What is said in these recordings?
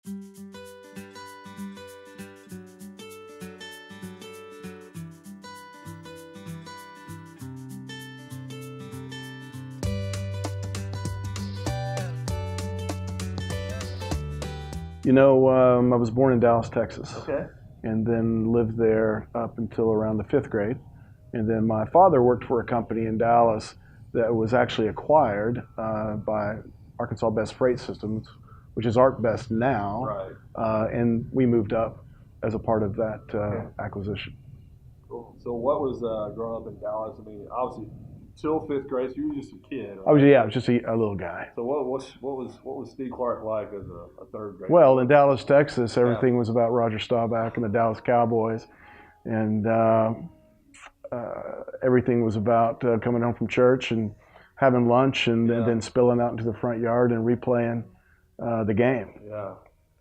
You know, I was born in Dallas, Texas. Okay. And then lived there up until around the 5th grade. And then my father worked for a company in Dallas that was actually acquired by Arkansas Best Freight Systems, which is ArcBest now. Right. And we moved up as a part of that acquisition. Cool. So what was growing up in Dallas? I mean, obviously, till 5th grade, so you were just a kid. Right? I was just a little guy. So what was Steve Clark like as a 3rd grader? Well, in Dallas, Texas, everything was about Roger Staubach and the Dallas Cowboys, and everything was about coming home from church and having lunch and then spilling out into the front yard and replaying the game. Yeah,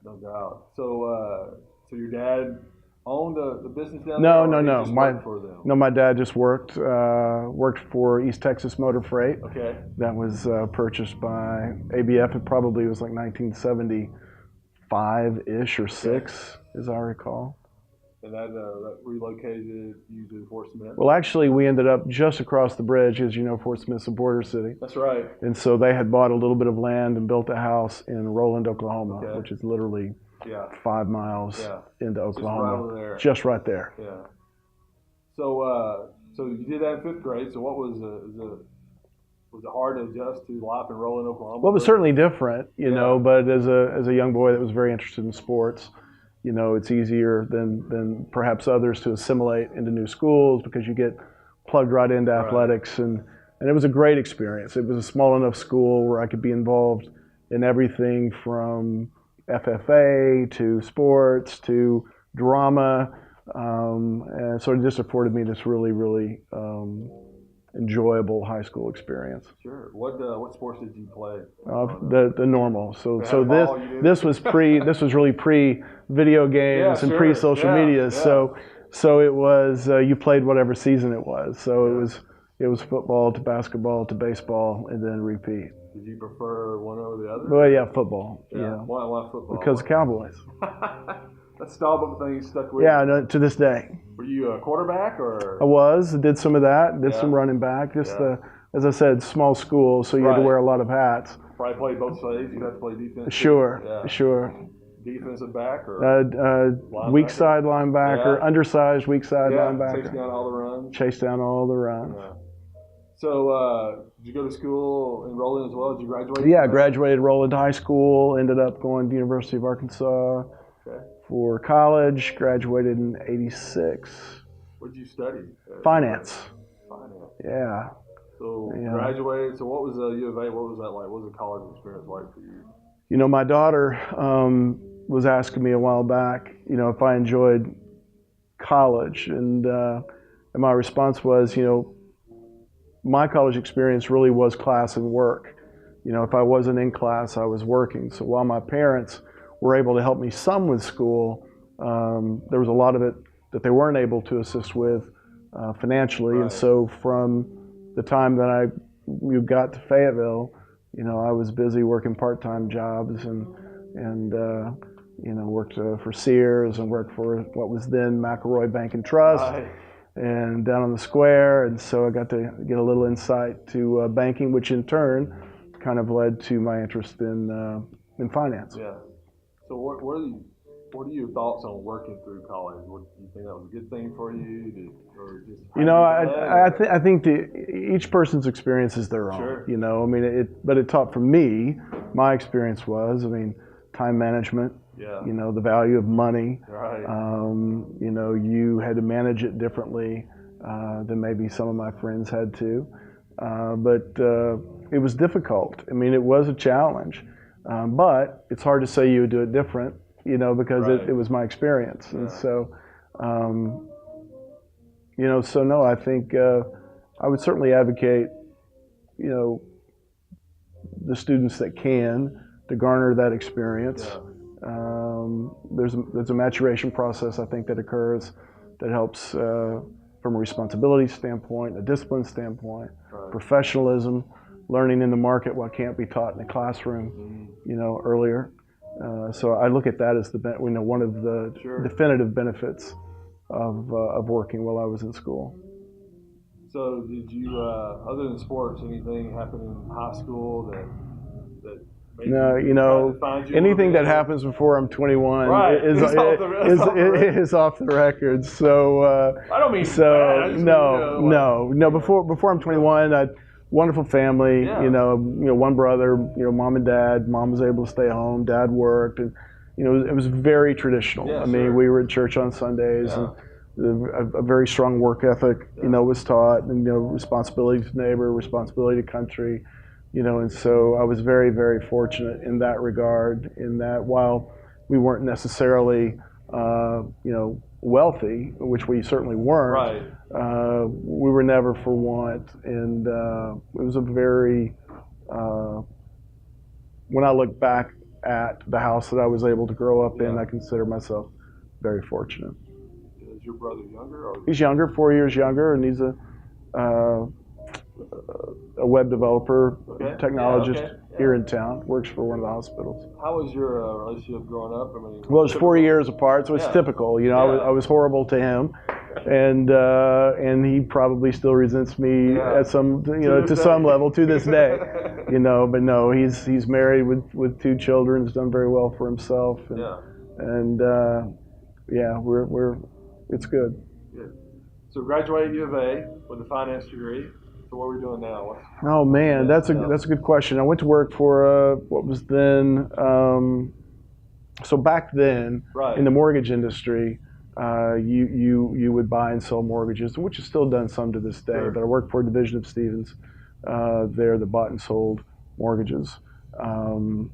no doubt. So your dad owned the business down there? No. My dad just worked for East Texas Motor Freight. Okay. That was purchased by ABF. It probably was like 1975-ish or 6, as I recall. And that relocated you to Fort Smith? Well, actually, we ended up just across the bridge. As you know, Fort Smith's a border city. That's right. And so they had bought a little bit of land and built a house in Roland, Oklahoma, which is literally 5 miles into Oklahoma. Just right there. Yeah. So you did that in 5th grade. So what was it hard to adjust to life in Roland, Oklahoma? Well, it was certainly different, you know. But as a young boy that was very interested in sports, you know, it's easier than perhaps others to assimilate into new schools because you get plugged right into athletics, and it was a great experience. It was a small enough school where I could be involved in everything from FFA to sports to drama, and so it just afforded me this really, really enjoyable high school experience. Sure. What sports did you play? The normal. So this was really pre video games and pre social media. Yeah. So it was you played whatever season it was. So it was football to basketball to baseball and then repeat. Did you prefer one over the other? Well, yeah, football. Yeah. Why football? Because of Cowboys. That Staubach thing stuck with you? Yeah, no, to this day. Were you a quarterback or? I did some of that, some running back. As I said, small school, so you had to wear a lot of hats. Probably played both sides. You had to play defense. Sure. Defensive back or? Weak side linebacker, undersized weak side linebacker. Chase down all the runs. Yeah. So did you go to school in Roland as well? Did you graduate? Yeah, I graduated Roland High School, ended up going to the University of Arkansas for college, graduated in '86. What did you study? Finance. Finance. Yeah. So graduated, so what was U of A, what was that like? What was the college experience like for you? You know, my daughter was asking me a while back, you know, if I enjoyed college, and my response was, you know, my college experience really was class and work. You know, if I wasn't in class, I was working. So while my parents were able to help me some with school, there was a lot of it that they weren't able to assist with financially. And so from the time that we got to Fayetteville, you know, I was busy working part-time jobs and you know, worked for Sears and worked for what was then McElroy Bank and Trust. And down on the square, and so I got to get a little insight to banking, which in turn kind of led to my interest in finance. Yeah. So what are your thoughts on working through college? What do you think that was a good thing for you, You know, I think each person's experience is their own. Sure. You know, I mean, but it taught for me. My experience was, I mean, time management. Yeah. You know, the value of money. Right. You know, you had to manage it differently than maybe some of my friends had to. But it was difficult. I mean, it was a challenge. But it's hard to say you would do it different, you know, because it was my experience. And so, you know, so no, I think I would certainly advocate, you know, the students that can to garner that experience. Yeah. There's a maturation process, I think, that occurs that helps from a responsibility standpoint, a discipline standpoint, professionalism, learning in the market what can't be taught in the classroom, you know, earlier. So I look at that as one of the Sure. definitive benefits of working while I was in school. So did you, other than sports, anything happen in high school that maybe No, tried to find you a anything little that bit? happens before I'm 21 Right. is It's off the record. is off the record. So I don't mean so bad. I just mean, no. Before I'm 21, I had wonderful family. Yeah. One brother. Mom and dad. Mom was able to stay home. Dad worked, and it was very traditional. Yeah, I mean, sure. we were at church on Sundays, Yeah. and a very strong work ethic. Yeah. Was taught, and responsibility to neighbor, responsibility to country. And so I was very, very fortunate in that regard, in that while we weren't necessarily, wealthy, which we certainly weren't, Right. we were never for want. And it was a very, when I look back at the house that I was able to grow up in, Yeah. I consider myself very fortunate. Is your brother younger? Or He's younger, 4 years younger, and he's a web developer, Okay. technologist Yeah, okay. here in town, works for one of the hospitals. How was your relationship growing up? I mean, Well, it's 4 years apart, so it's Yeah. typical. Yeah. I was horrible to him, and he probably still resents me Yeah. at some, this to some day. level to this day. But no, he's married with 2 children, has done very well for himself, and Yeah. and we're it's good. Good. So graduated U of A with a finance degree. So what are we doing now? Oh man, that's a good question. I went to work for what was then. So back then, Right. in the mortgage industry, you would buy and sell mortgages, which is still done some to this day. Sure. But I worked for a division of Stevens there that bought and sold mortgages, and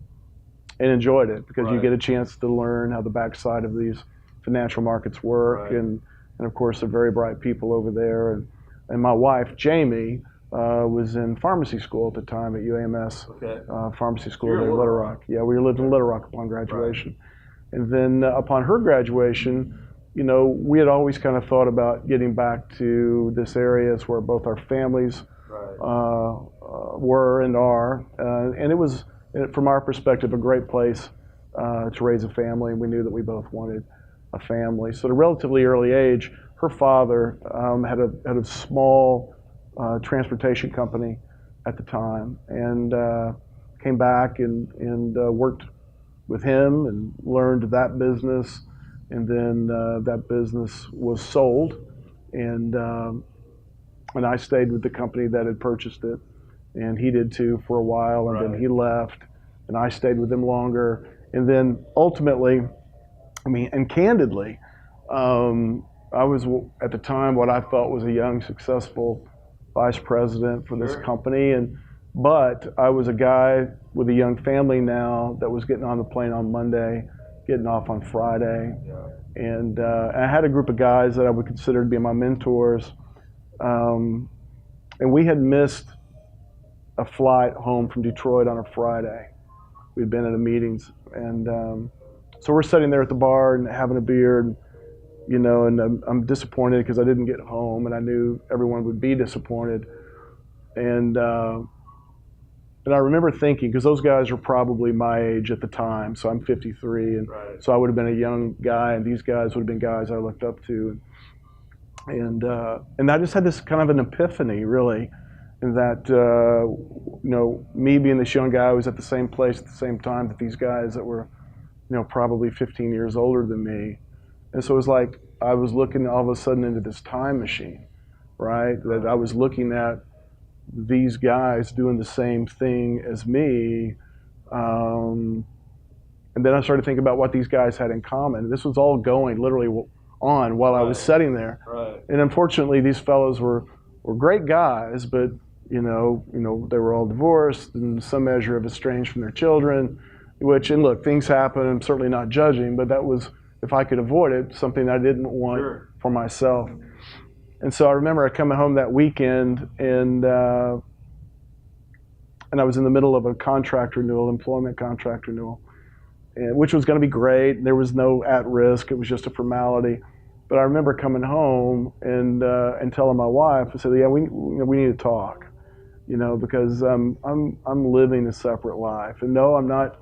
enjoyed it because you Right. get a chance to learn how the backside of these financial markets work, Right. and of course they're very bright people over there. And my wife Jamie was in pharmacy school at the time at UAMS. Okay. Pharmacy school You're in there in Little Little Rock. Yeah, we lived in Little Rock upon graduation. Right. And then upon her graduation, we had always kind of thought about getting back to this area. It's where both our families Right. were and are. And it was, from our perspective, a great place to raise a family. And we knew that we both wanted a family. So at a relatively early age, her father had a small transportation company at the time, and came back and worked with him and learned that business, and then that business was sold, and I stayed with the company that had purchased it, and he did too for a while, and Right. then he left, and I stayed with him longer, and then ultimately, and candidly, I was at the time what I thought was a young, successful vice president for this Sure. company, but I was a guy with a young family now that was getting on the plane on Monday, getting off on Friday, Yeah. and I had a group of guys that I would consider to be my mentors, and we had missed a flight home from Detroit on a Friday. We'd been at a meetings, and so we're sitting there at the bar and having a beer, and I'm disappointed because I didn't get home, and I knew everyone would be disappointed. And I remember thinking, because those guys were probably my age at the time, so I'm 53, and Right. so I would have been a young guy, and these guys would have been guys I looked up to. And I just had this kind of an epiphany, really, in that, me being this young guy, I was at the same place at the same time that these guys that were, probably 15 years older than me. And so it was like I was looking all of a sudden into this time machine, right? That I was looking at these guys doing the same thing as me. And then I started thinking about what these guys had in common. This was all going literally on while I was sitting there. Right. And unfortunately, these fellows were great guys, but they were all divorced and some measure of estranged from their children, and look, things happen. I'm certainly not judging, but that was, if I could avoid it, something I didn't want Sure. for myself. And so I remember coming home that weekend, and I was in the middle of a employment contract renewal, which was going to be great. There was no at risk. It was just a formality. But I remember coming home and telling my wife, I said, "Yeah, we need to talk, because I'm living a separate life. And no, I'm not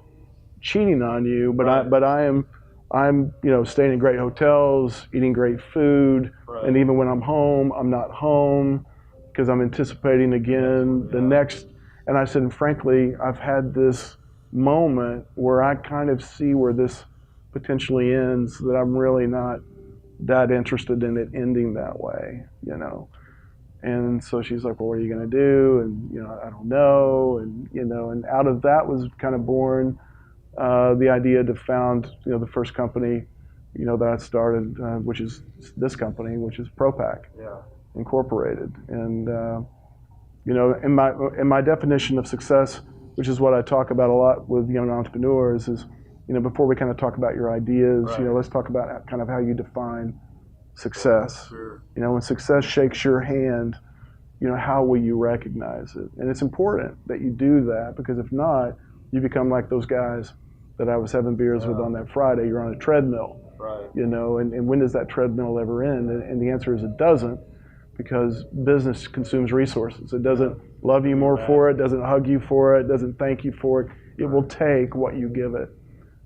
cheating on you, but Right. I'm staying in great hotels, eating great food, Right. and even when I'm home, I'm not home because I'm anticipating again the next. And I said, and frankly, I've had this moment where I kind of see where this potentially ends, that I'm really not that interested in it ending that way. And so she's like, well, what are you going to do? And, I don't know. And out of that was kind of born the idea to found, the first company, that I started, which is this company, which is Propak Yeah. Incorporated. And, in my definition of success, which is what I talk about a lot with young entrepreneurs, is, before we kind of talk about your ideas, Right. let's talk about kind of how you define success. Sure. When success shakes your hand, how will you recognize it? And it's important that you do that, because if not, you become like those guys that I was having beers with on that Friday. You're on a treadmill, Right. and when does that treadmill ever end? And the answer is it doesn't, because business consumes resources. It doesn't love you more for it, doesn't hug you for it, doesn't thank you for it. It will take what you give it.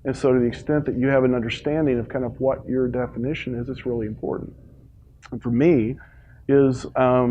And so to the extent that you have an understanding of kind of what your definition is, it's really important. And for me, is I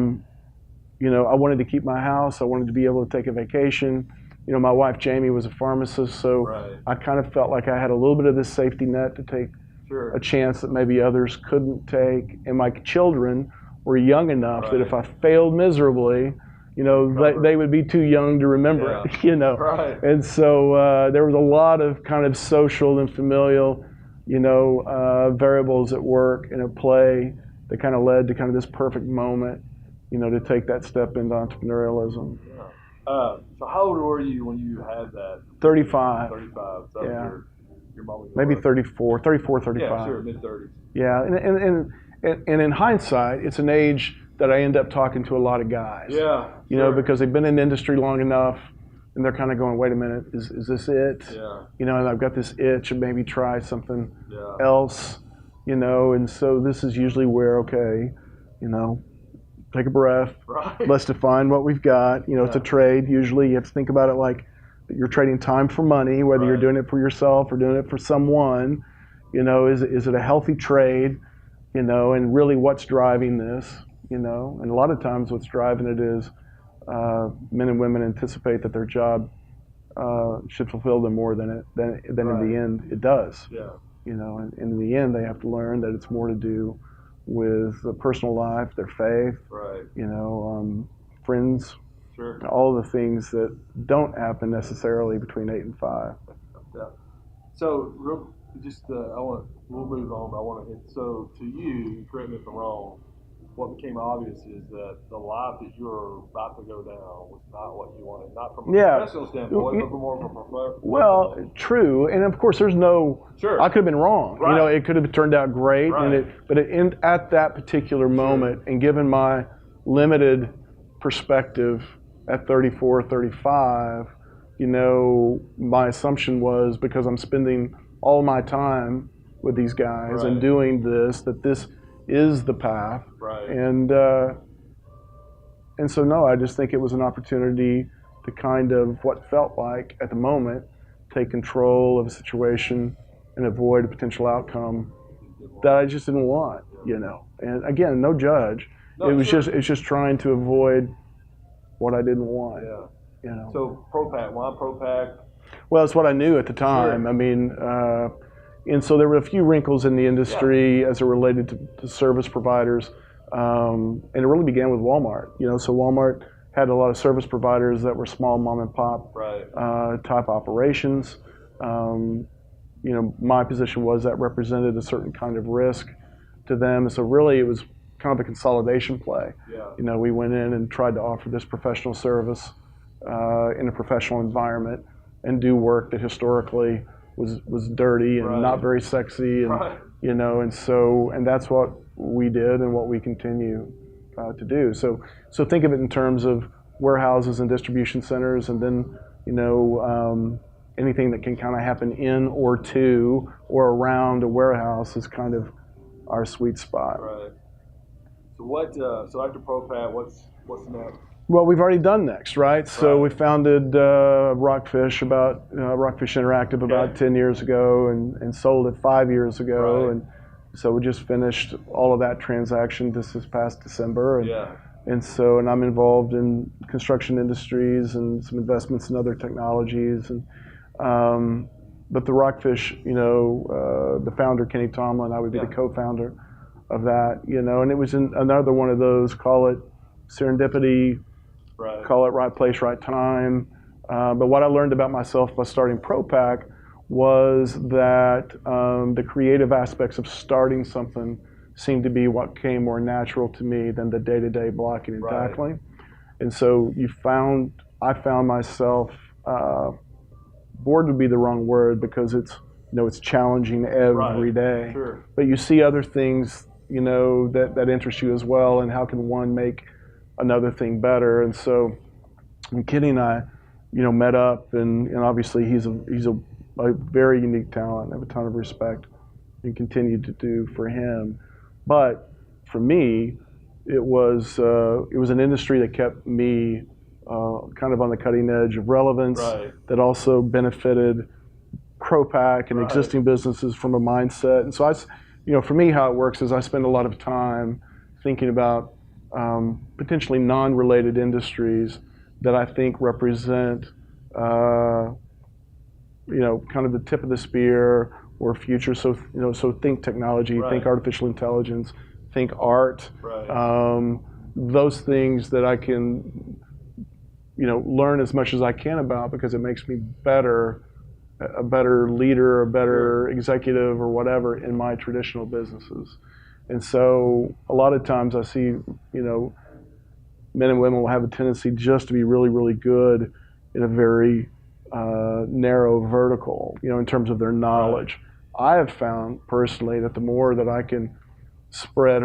wanted to keep my house. I wanted to be able to take a vacation. My wife Jamie was a pharmacist, so Right. I kind of felt like I had a little bit of this safety net to take Sure. a chance that maybe others couldn't take. And my children were young enough that if I failed miserably, they would be too young to remember it. Right. And so there was a lot of kind of social and familial, variables at work and at play that kind of led to kind of this perfect moment, to take that step into entrepreneurialism. Yeah. So how old were you when you had that? 35. 35. So Yeah. your mom was Maybe what? 34, 35. Yeah, sure, mid-30s. Yeah, and in hindsight, it's an age that I end up talking to a lot of guys. Yeah. Because they've been in the industry long enough, and they're kind of going, wait a minute, is this it? Yeah. And I've got this itch, and maybe try something Yeah. else, and so this is usually where, okay, take a breath. Right. Let's define what we've got. It's a trade. Usually you have to think about it like you're trading time for money, whether you're doing it for yourself or doing it for someone. Is it a healthy trade? And really what's driving this? And a lot of times what's driving it is men and women anticipate that their job should fulfill them more than in the end it does. Yeah. And in the end they have to learn that it's more to do with the personal life, their faith, Right. Friends, Sure. all the things that don't happen necessarily between 8 and 5. Yeah. So we'll move on, but I want to hit, so to you, correct me if I'm wrong, what became obvious is that the life that you're about to go down was not what you wanted, not from a professional standpoint, but from more of a professional. Well, true, and of course there's no, Sure. I could have been wrong. Right. It could have turned out great, Right. but at that particular moment, and given my limited perspective at 34, 35, my assumption was, because I'm spending all my time with these guys and doing this, that this is the path. Right. And so no, I just think it was an opportunity to kind of, what felt like at the moment, take control of a situation and avoid a potential outcome that I just didn't want, And again, no judge. No, it's just trying to avoid what I didn't want. Yeah. So Propak, why Propak? Well, it's what I knew at the time. Sure. I mean, and so there were a few wrinkles in the industry as it related to service providers. And it really began with Walmart. So Walmart had a lot of service providers that were small mom and pop type operations. My position was that represented a certain kind of risk to them. So really it was kind of a consolidation play. Yeah. We went in and tried to offer this professional service in a professional environment and do work that historically was dirty and not very sexy, and and that's what we did and what we continue to do. So think of it in terms of warehouses and distribution centers, and then anything that can kind of happen in or to or around a warehouse is kind of our sweet spot. Right. So what? So after Propak, what's next? Well, we've already done next, right? So Right. we founded Rockfish Rockfish Interactive about 10 years ago, and sold it 5 years ago, Right. and so we just finished all of that transaction this past December, Yeah. and I'm involved in construction industries and some investments in other technologies, and but the Rockfish, the founder Kenny Tomlin, I would be the co-founder of that, and it was another one of those, call it serendipity. Right. Call it right place, right time. But what I learned about myself by starting Propak was that the creative aspects of starting something seemed to be what came more natural to me than the day-to-day blocking and Right. tackling. And so I found myself, bored would be the wrong word, because it's challenging every day. Sure. But you see other things, that interest you as well, and how can one make another thing better. And so when Kenny and I, met up, and obviously he's a very unique talent. I have a ton of respect and continue to do for him. But for me, it was an industry that kept me kind of on the cutting edge of relevance, Right. that also benefited Propak and Right. existing businesses from a mindset. And so for me, how it works is I spend a lot of time thinking about potentially non-related industries that I think represent, kind of the tip of the spear or future. So, so think technology, Right. think artificial intelligence, think art. Right. Those things that I can, learn as much as I can about, because it makes me a better leader, a better executive, or whatever in my traditional businesses. And so a lot of times I see, men and women will have a tendency just to be really, really good in a very narrow vertical, in terms of their knowledge. I have found personally that the more that I can spread,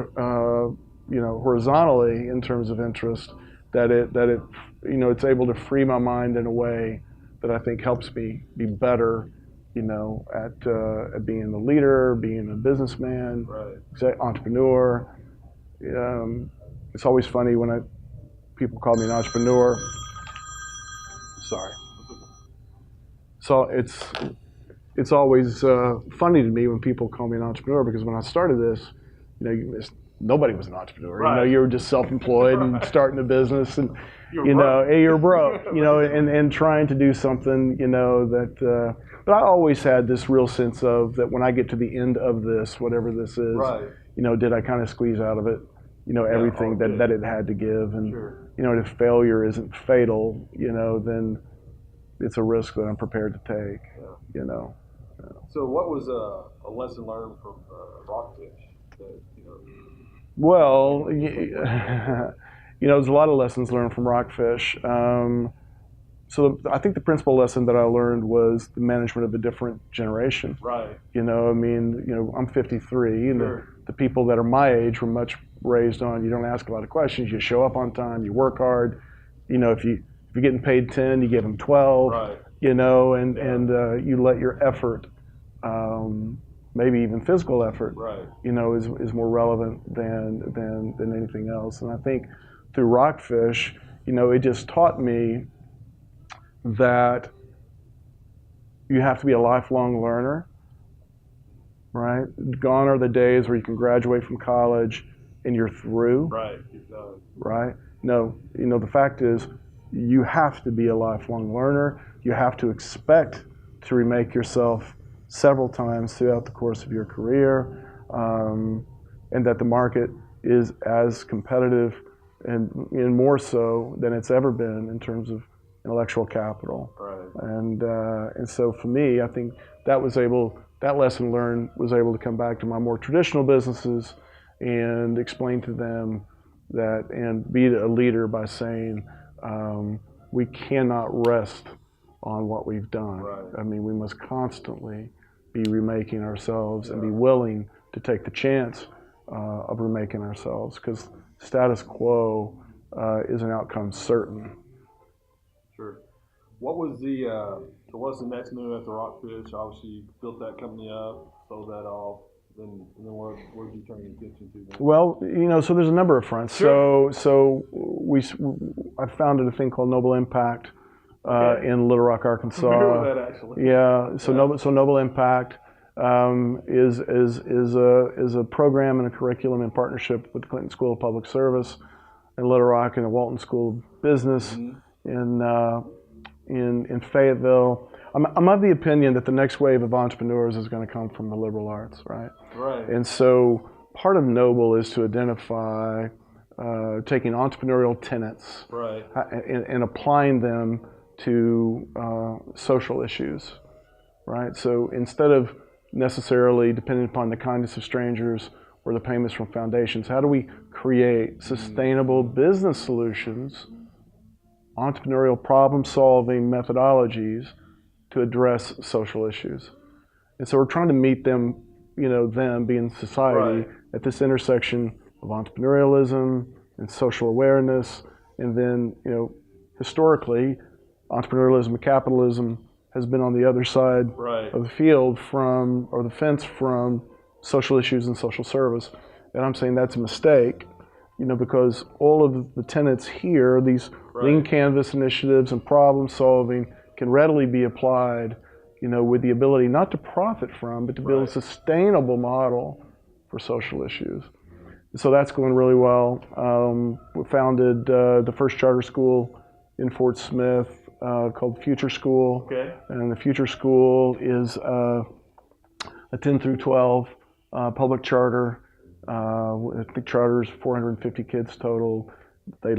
horizontally in terms of interest, that it's able to free my mind in a way that I think helps me be better, at being a leader, being a businessman, entrepreneur. It's always funny when people call me an entrepreneur. Sorry. So it's always funny to me when people call me an entrepreneur, because when I started this, nobody was an entrepreneur. Right. You were just self-employed and starting a business, and You're you're broke, and trying to do something, that. But I always had this real sense of that when I get to the end of this, whatever this is, Right. Did I kind of squeeze out of it, everything that it had to give, and Sure. If failure isn't fatal, then it's a risk that I'm prepared to take, So what was a lesson learned from Rockfish that, Well, there's a lot of lessons learned from Rockfish. So I think the principal lesson that I learned was the management of a different generation. Right. I'm 53, and the people that are my age were much raised on, you don't ask a lot of questions, you show up on time, you work hard. If you're getting paid 10, you give them 12. Right. And you let your effort, maybe even physical effort, Right. is more relevant than anything else. And I think through Rockfish, it just taught me that you have to be a lifelong learner, right? Gone are the days where you can graduate from college and you're through. Right. Right? No, the fact is, you have to be a lifelong learner. You have to expect to remake yourself several times throughout the course of your career, and that the market is as competitive and more so than it's ever been in terms of intellectual capital. Right. And so for me, I think that lesson learned was able to come back to my more traditional businesses and explain to them that, and be a leader by saying, we cannot rest on what we've done. Right. I mean, we must constantly be remaking ourselves and be willing to take the chance of remaking ourselves, because status quo is an outcome certain. Sure. What was what's the next move after Rockfish? Obviously, you built that company up, sold that off. then where did you turn your attention to then? Well, so there's a number of fronts. Sure. So I founded a thing called Noble Impact in Little Rock, Arkansas. I'm familiar with that, actually. Yeah. So Noble Impact is a program and a curriculum in partnership with the Clinton School of Public Service in Little Rock and the Walton School of Business in Fayetteville. I'm of the opinion that the next wave of entrepreneurs is going to come from the liberal arts, right? Right. And so part of Noble is to identify taking entrepreneurial tenets and applying them to social issues, right? So instead of necessarily depending upon the kindness of strangers or the payments from foundations, how do we create sustainable business solutions, entrepreneurial problem-solving methodologies to address social issues? And so we're trying to meet them, them being society at this intersection of entrepreneurialism and social awareness. And then, historically, entrepreneurialism and capitalism has been on the other side of the field or the fence from social issues and social service. And I'm saying that's a mistake, because all of the tenets here, these lean canvas initiatives and problem solving, can readily be applied, with the ability not to profit from, but to build a sustainable model for social issues. So that's going really well. We founded the first charter school in Fort Smith called Future School. Okay. And the Future School is a 10 through 12 public charter. I think charter is 450 kids total. They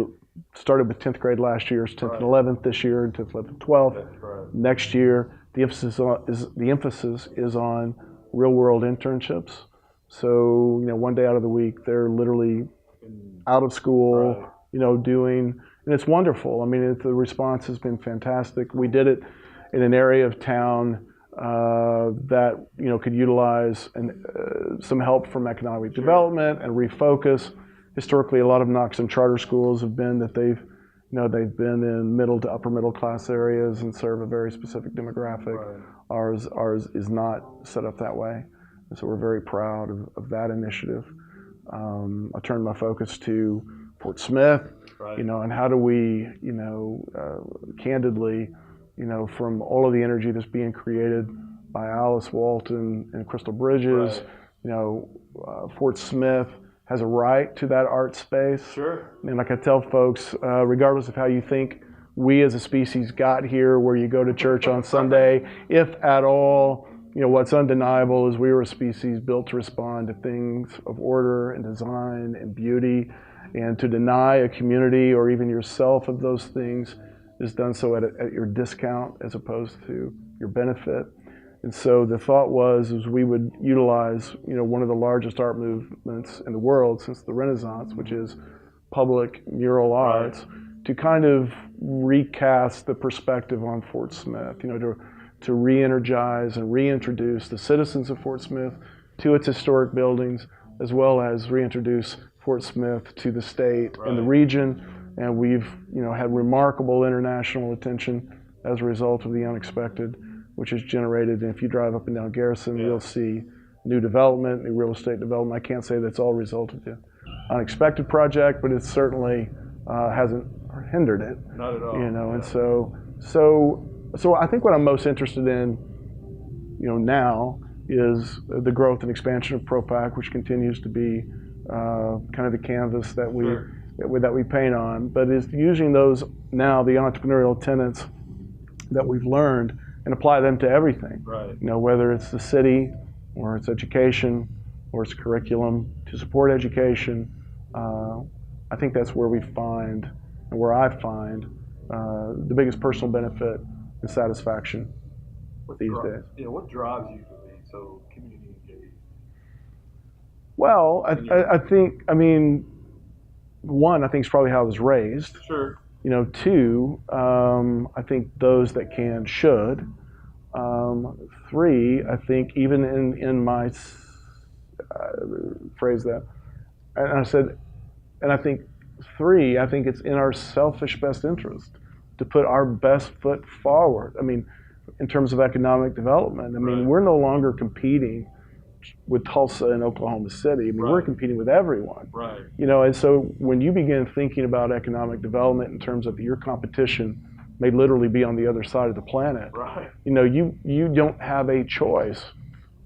started with 10th grade last year, it's 10th and 11th this year, and 10th, 11th, 12th. Next year, the emphasis is on real world internships. So, one day out of the week, they're literally out of school, doing, and it's wonderful. I mean, the response has been fantastic. We did it in an area of town that, could utilize some help from economic development and refocus. Historically, a lot of Knoxon charter schools have been that they've been in middle to upper middle class areas and serve a very specific demographic. Ours is not set up that way. And so we're very proud of that initiative. I turned my focus to Fort Smith, and how do we, candidly, from all of the energy that's being created by Alice Walton and Crystal Bridges, Fort Smith has a right to that art space. Sure. And like I tell folks, regardless of how you think we as a species got here, where you go to church on Sunday, if at all, what's undeniable is we were a species built to respond to things of order and design and beauty, and to deny a community or even yourself of those things is done so at your discount as opposed to your benefit. And so the thought was we would utilize, one of the largest art movements in the world since the Renaissance, which is public mural arts, to kind of recast the perspective on Fort Smith, to re-energize and reintroduce the citizens of Fort Smith to its historic buildings, as well as reintroduce Fort Smith to the state and the region. And we've, had remarkable international attention as a result of the unexpected, which is generated. And if you drive up and down Garrison, you'll see new development, new real estate development. I can't say that's all result of the unexpected project, but it certainly hasn't hindered it. Not at all. And so I think what I'm most interested in, now is the growth and expansion of Propak, which continues to be kind of the canvas that we paint on, but is using those now, the entrepreneurial tenets that we've learned, and apply them to everything. Whether it's the city or it's education or it's curriculum to support education. I think that's where we find, and where I find, the biggest personal benefit and satisfaction these days. What drives you to be so community engaged? Well, I think, one, I think is probably how I was raised. Sure. Two, I think those that can should. Three, I think even in my phrase that, and I said, and I think three, I think it's in our selfish best interest to put our best foot forward. In terms of economic development, we're no longer competing with Tulsa and Oklahoma City. I mean, Right. we're competing with everyone. Right. You know, and so when you begin thinking about economic development in terms of your competition may literally be on the other side of the planet, Right. you know, you don't have a choice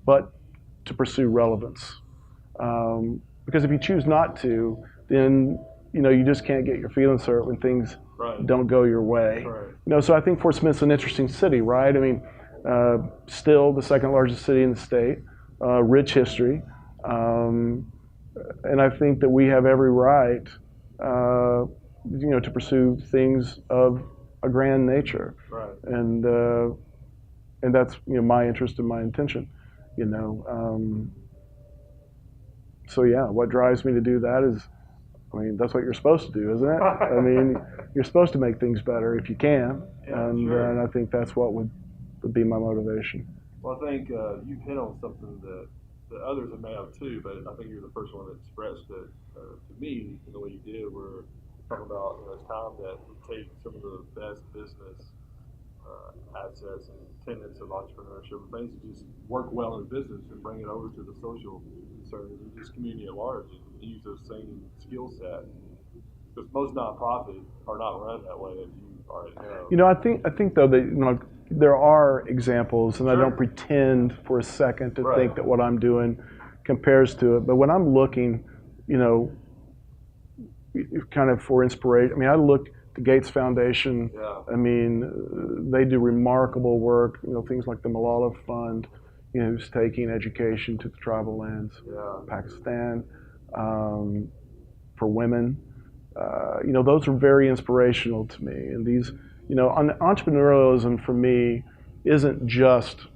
but to pursue relevance. Because if you choose not to, then, you know, you just can't get your feelings hurt when things Right. don't go your way. Right. You know, so I think Fort Smith's an interesting city, right? I mean, still the second largest city in the state, rich history. And I think that we have every right, you know, to pursue things of a grand nature. Right. And that's, you know, my interest and my intention, you know. So yeah, what drives me to do that is, I mean, that's what you're supposed to do, isn't it? I mean, you're supposed to make things better if you can, Yeah, and, sure. and I think that's what would be my motivation. Well, I think you've hit on something that others may have too, but I think you're the first one that expressed it to me in the way you did. We're talking about, you know, it's time that we take some of the best business assets and tenets of entrepreneurship and things that just work well in business and bring it over to the social concerns and just community at large and use those same skill set. Because most nonprofits are not run that way, as you already know. You know, I think though that, you know, there are examples, and Sure. I don't pretend for a second to Right. think that what I'm doing compares to it. But when I'm looking, you know, kind of for inspiration, I mean, I look at the Gates Foundation. Yeah. I mean, they do remarkable work. You know, things like the Malala Fund, you know, who's taking education to the tribal lands, Yeah. Pakistan, for women. You know, those are very inspirational to me. And these, you know, entrepreneurialism for me isn't just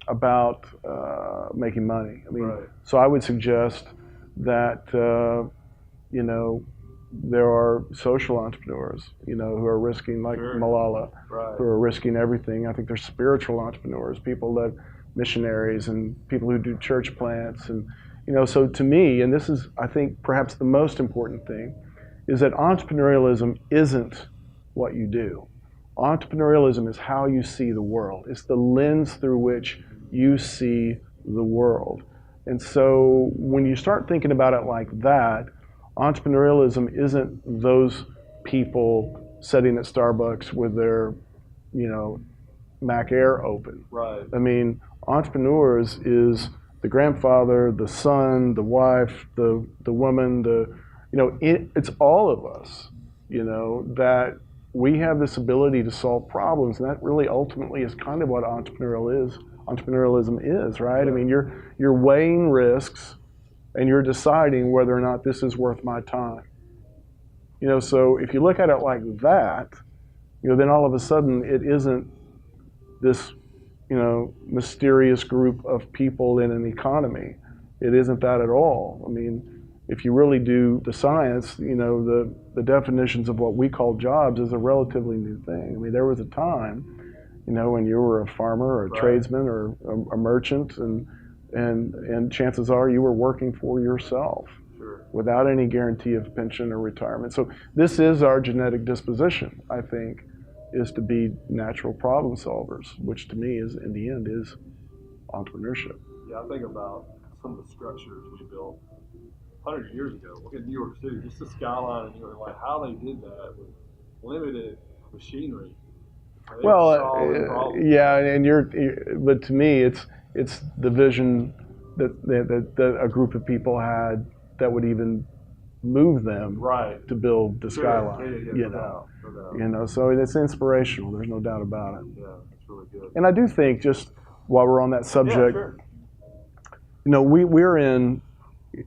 about making money. I mean, Right. so I would suggest that, you know, there are social entrepreneurs, you know, who are risking, like Sure. Malala, Right. who are risking everything. I think there's spiritual entrepreneurs, people that, missionaries and people who do church plants. And, you know, so to me, and this is, I think, perhaps the most important thing, is that entrepreneurialism isn't what you do. Entrepreneurialism is how you see the world. It's the lens through which you see the world. And so when you start thinking about it like that, entrepreneurialism isn't those people sitting at Starbucks with their, you know, Mac Air open. Right. I mean, entrepreneurs is the grandfather, the son, the wife, the woman, you know, it's all of us, you know, that we have this ability to solve problems, and that really ultimately is kind of what entrepreneurialism is, right? Yeah. I mean, you're weighing risks and you're deciding whether or not this is worth my time. You know, so if you look at it like that, you know, then all of a sudden it isn't this, you know, mysterious group of people in an economy. It isn't that at all. I mean, if you really do the science, you know, the definitions of what we call jobs is a relatively new thing. I mean, there was a time, you know, when you were a farmer or a Right. tradesman or a merchant, and chances are you were working for yourself. Sure. Without any guarantee of pension or retirement. So this is our genetic disposition, I think, is to be natural problem solvers, which to me is, in the end, is entrepreneurship. Yeah, I think about some of the structures we built 100 years ago. Look at New York City, just the skyline in New York, like how they did that with limited machinery. They solved the problem. Yeah, and but to me, it's the vision that a group of people had that would even move them Right. to build the Sure. skyline. Yeah, You no know, doubt, no doubt. you know, so it's inspirational. There's no doubt about it. Yeah, that's really good. And I do think, just while we're on that Yeah, subject, sure. you know, we're in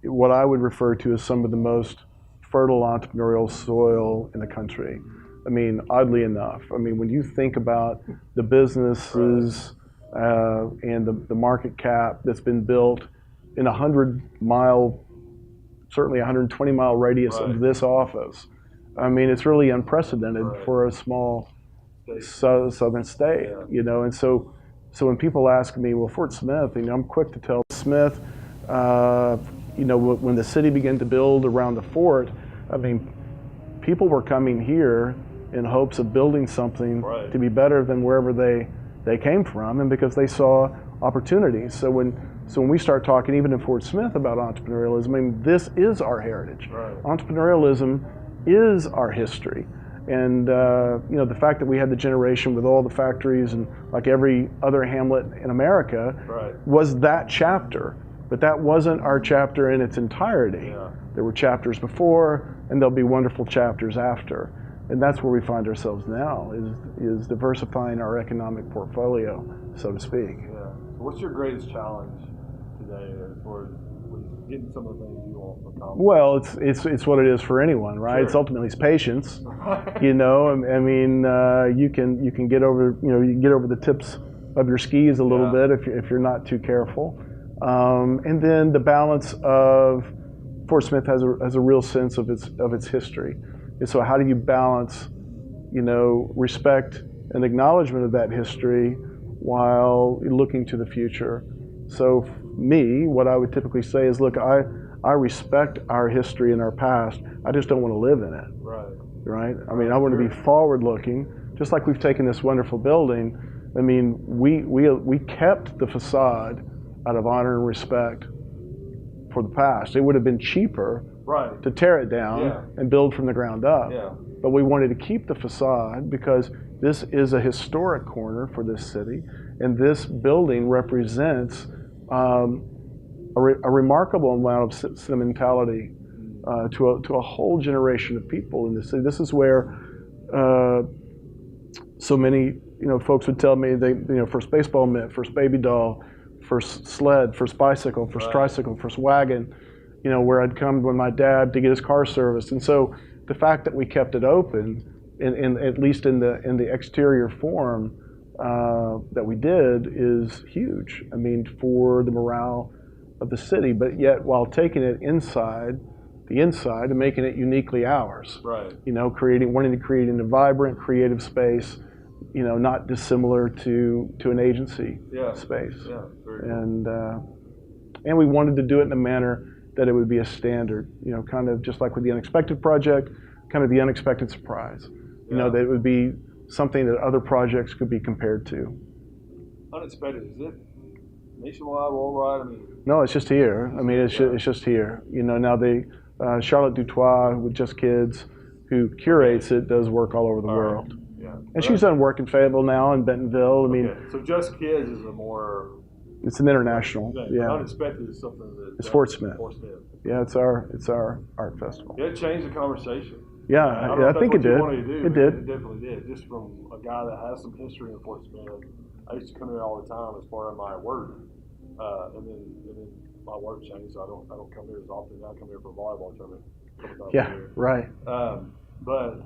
what I would refer to as some of the most fertile entrepreneurial soil in the country. I mean, oddly enough, I mean, when you think about the businesses and the market cap that's been built in 100-mile, certainly 120-mile radius Right. of this office, I mean, it's really unprecedented Right. for a small State. southern state, Yeah. you know. And so when people ask me, well, Fort Smith, you know, I'm quick to tell Smith, you know, when the city began to build around the fort, I mean, people were coming here in hopes of building something Right. to be better than wherever they came from, and because they saw opportunities. So when we start talking, even in Fort Smith, about entrepreneurialism, I mean, this is our heritage. Right. Entrepreneurialism is our history. And you know, the fact that we had the generation with all the factories and like every other hamlet in America Right. was that chapter. But that wasn't our chapter in its entirety. Yeah. There were chapters before, and there'll be wonderful chapters after. And that's where we find ourselves now, is diversifying our economic portfolio, so to speak. Yeah. So what's your greatest challenge today as far as getting some of the things you want to accomplish? Well, it's what it is for anyone, right? Sure. It's ultimately patience. You know, I mean, you can get over, you know, you can get over the tips of your skis a little bit if you're not too careful. And then the balance of Fort Smith has a real sense of its history. And so how do you balance, you know, respect and acknowledgement of that history while looking to the future? So me, what I would typically say is, look, I respect our history and our past. I just don't want to live in it. Right. Right? I mean, I want to be forward looking, just like we've taken this wonderful building. I mean, we kept the facade out of honor and respect for the past. It would have been cheaper Right. to tear it down and build from the ground up. Yeah. But we wanted to keep the facade because this is a historic corner for this city, and this building represents a remarkable amount of sentimentality to a whole generation of people in the city. This is where so many, you know, folks would tell me they, you know, first baseball mitt, first baby doll, first sled, first bicycle, first tricycle, first wagon, you know, where I'd come with my dad to get his car serviced. And so the fact that we kept it open, in at least in the exterior form that we did, is huge. I mean, for the morale of the city, but yet while taking it inside and making it uniquely ours. Right. You know, wanting to create a vibrant, creative space, you know, not dissimilar to an agency space. Yeah. Very cool. And we wanted to do it in a manner that it would be a standard, you know, kind of just like with the Unexpected project, kind of the unexpected surprise. You know, that it would be something that other projects could be compared to. Unexpected, is it nationwide, worldwide? I mean, no, it's just here. I mean, it's just here. You know, now Charlotte Dutois with Just Kids, who curates it, does work all over the world. Yeah. And she's done work in Fayetteville now, in Bentonville. I mean, so Just Kids is a more... It's an international. Yeah. Unexpected is something that... It's Fort Smith. Fort Smith. Yeah, it's our art festival. It changed the conversation. Yeah, I think it did. It definitely did. Just from a guy that has some history in Fort Smith. I used to come here all the time as part of my work, and then my work changed, so I don't come here as often. I come here for a volleyball tournament. Right. But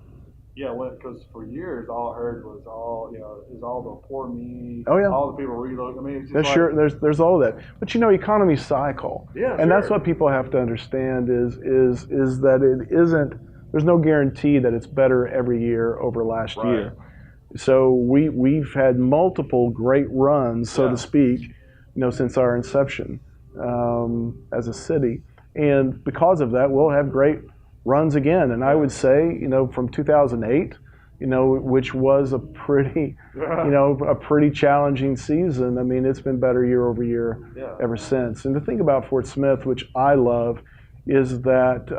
yeah, because for years all I heard was all the poor me. Oh yeah. All the people reload. I mean, it's just there's all of that. But you know, economies cycle. Yeah. And that's what people have to understand is that it isn't. There's no guarantee that it's better every year over last year. So we've had multiple great runs, so to speak, you know, since our inception as a city, and because of that, we'll have great runs again. And I would say, you know, from 2008, you know, which was a pretty challenging season. I mean, it's been better year over year ever since. And the thing about Fort Smith, which I love, is that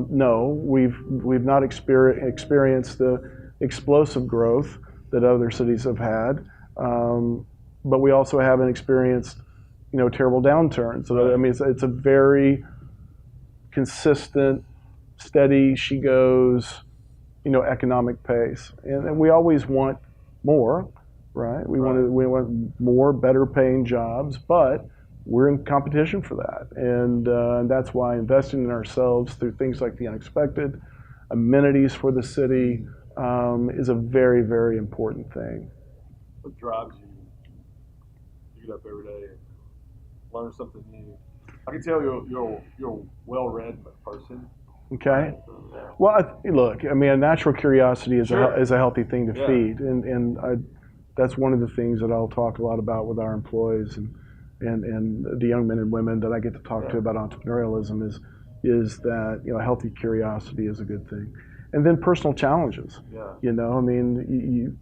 no, we've not experienced the explosive growth that other cities have had, but we also haven't experienced, you know, terrible downturns. So I mean, it's a very consistent, steady, she goes, you know, economic pace, and we always want more, right? We want more, better paying jobs, but we're in competition for that, and that's why investing in ourselves through things like the Unexpected, amenities for the city, is a very, very important thing. What drives you to get up every day and learn something new? I can tell you're a well-read person. Okay. Well, look, I mean, a natural curiosity is a healthy thing to feed, and that's one of the things that I'll talk a lot about with our employees and the young men and women that I get to talk to about entrepreneurialism is that, you know, healthy curiosity is a good thing, and then personal challenges. You know, I mean,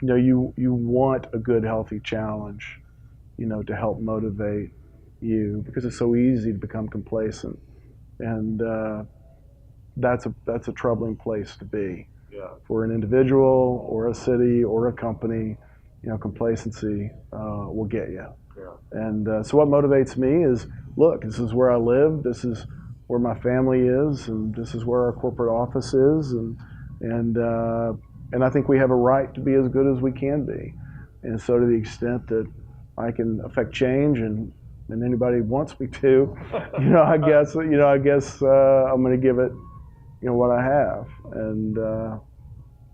you want a good, healthy challenge, to help motivate you, because it's so easy to become complacent, and that's a troubling place to be. Yeah. For an individual or a city or a company, complacency will get you. Yeah. And so what motivates me is, look, this is where I live, this is where my family is, and this is where our corporate office is, and I think we have a right to be as good as we can be. And so to the extent that I can affect change, and anybody wants me to, I guess I'm going to give it, what I have, and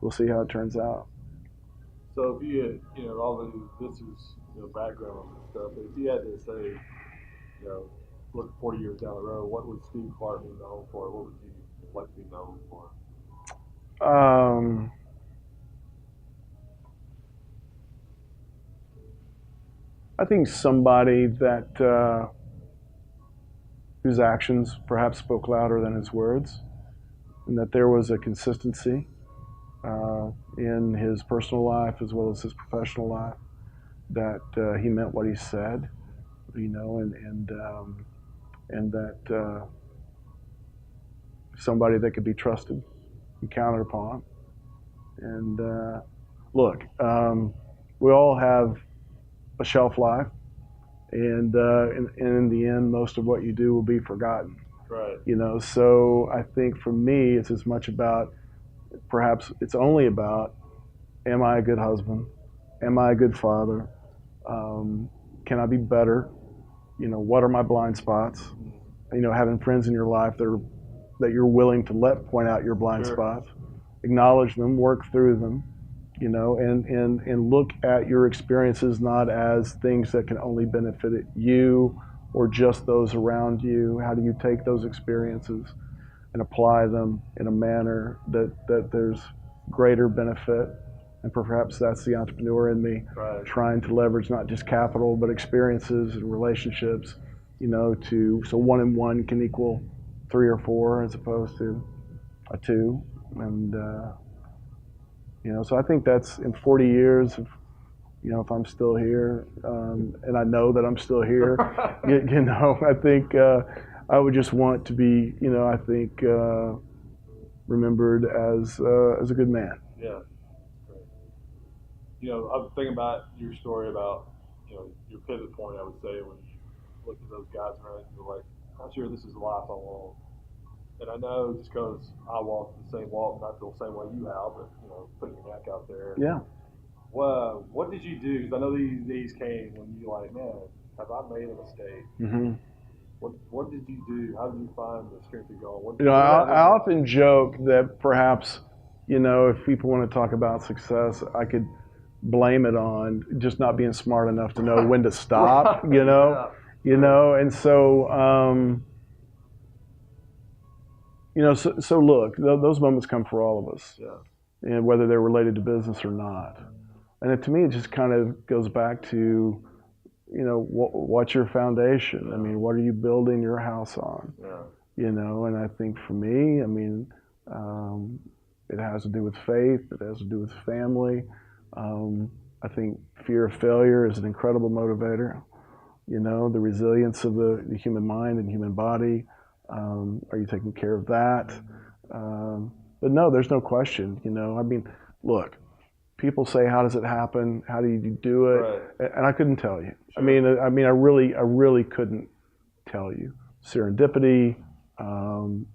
we'll see how it turns out. So if you had, all this is, background and stuff, but if you had to say, look 40 years down the road, what would Steve Clark be known for? What would you like to be known for? I think somebody that whose actions perhaps spoke louder than his words, and that there was a consistency in his personal life as well as his professional life, that he meant what he said, and that somebody that could be trusted and counted upon. And look, we all have a shelf life, and in the end, most of what you do will be forgotten. Right. So I think for me, it's as much about, perhaps it's only about, am I a good husband? Am I a good father? Can I be better? What are my blind spots? Having friends in your life that you're willing to let point out your blind Sure. spots, acknowledge them, work through them, and look at your experiences not as things that can only benefit you or just those around you. How do you take those experiences and apply them in a manner that there's greater benefit? And perhaps that's the entrepreneur in me, Right. trying to leverage not just capital, but experiences and relationships, so 1 and 1 can equal 3 or 4 as opposed to a 2. And, so I think that's in 40 years, if I'm still here, and I know that I'm still here, I think I would just want to be, I think, remembered as a good man. Yeah. I'm thinking about your story about, your pivot point, I would say, when you looked at those guys around you, you're like, I'm sure this is the life I want. And I know just because I walk the same walk, and I feel the same way you have, but, putting your neck out there. Yeah. Well, what did you do? Because I know these came when you're like, man, have I made a mistake? Mm-hmm. What did you do? How did you find the strength to go on? I often joke that perhaps, if people want to talk about success, I could blame it on just not being smart enough to know when to stop, and so, so look, those moments come for all of us, Yeah. and whether they're related to business or not. And to me, it just kind of goes back to, what's your foundation? I mean, what are you building your house on? Yeah. And I think for me, it has to do with faith. It has to do with family. I think fear of failure is an incredible motivator. The resilience of the human mind and human body. Are you taking care of that? But no, there's no question. Look, people say, how does it happen? How do you do it? Right. And I couldn't tell you. Sure. I really couldn't tell you. Serendipity. I'm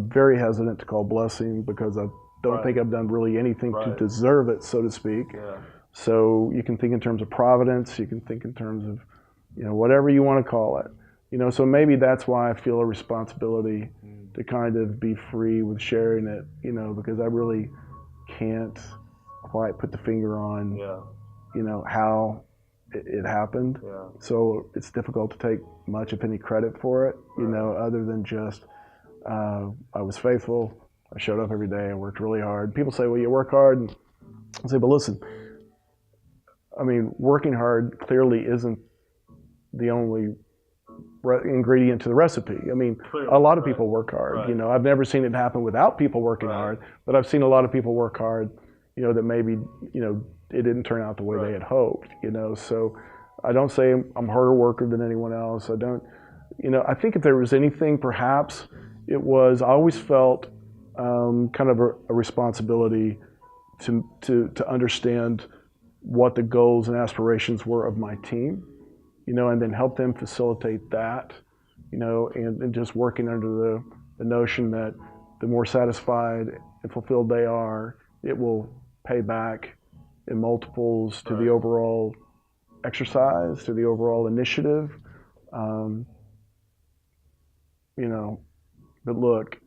very hesitant to call blessing, because I don't Right. think I've done really anything to Right. deserve it, so to speak. Yeah. So you can think in terms of providence. You can think in terms of, whatever you want to call it. So maybe that's why I feel a responsibility to kind of be free with sharing it, because I really can't quite put the finger on, Yeah. how it happened. Yeah. So it's difficult to take much, if any, credit for it, other than just, I was faithful. I showed up every day. I worked really hard. People say, well, you work hard. And I say, but listen, working hard clearly isn't the only ingredient to the recipe. Clearly, a lot of right. people work hard. Right. I've never seen it happen without people working Right. hard, but I've seen a lot of people work hard, that maybe, it didn't turn out the way Right. they had hoped, you know. So I don't say I'm a harder worker than anyone else. I don't, you know, I think if there was anything, perhaps it was, I always felt kind of a responsibility to understand what the goals and aspirations were of my team, you know, and then help them facilitate that, you know, and just working under the notion that the more satisfied and fulfilled they are, it will pay back in multiples to the overall exercise, to the overall initiative. You know, but look,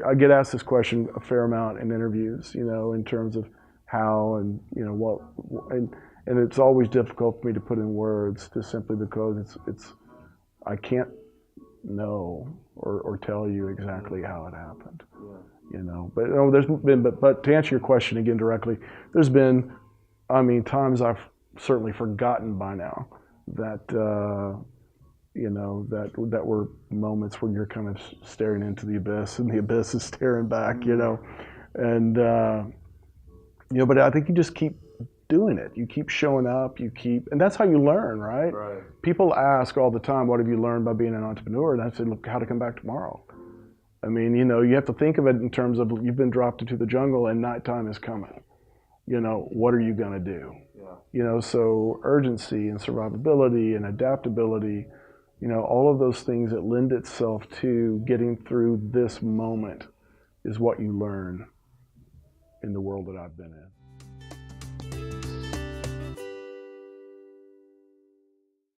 I get asked this question a fair amount in interviews, you know, in terms of how and, you know, what, and it's always difficult for me to put in words, just simply because I can't know or tell you exactly how it happened, you know. But, you know, there's been, but to answer your question again directly, there's been, I mean, times I've certainly forgotten by now that, you know, that were moments when you're kind of staring into the abyss and the abyss is staring back, you know. And, you know, but I think you just keep doing it. You keep showing up, and that's how you learn, right? Right. People ask all the time, what have you learned by being an entrepreneur? And I said, look, how to come back tomorrow. I mean, you know, you have to think of it in terms of you've been dropped into the jungle and nighttime is coming. You know, what are you going to do? Yeah. You know, so urgency and survivability and adaptability, you know, all of those things that lend itself to getting through this moment is what you learn in the world that I've been in.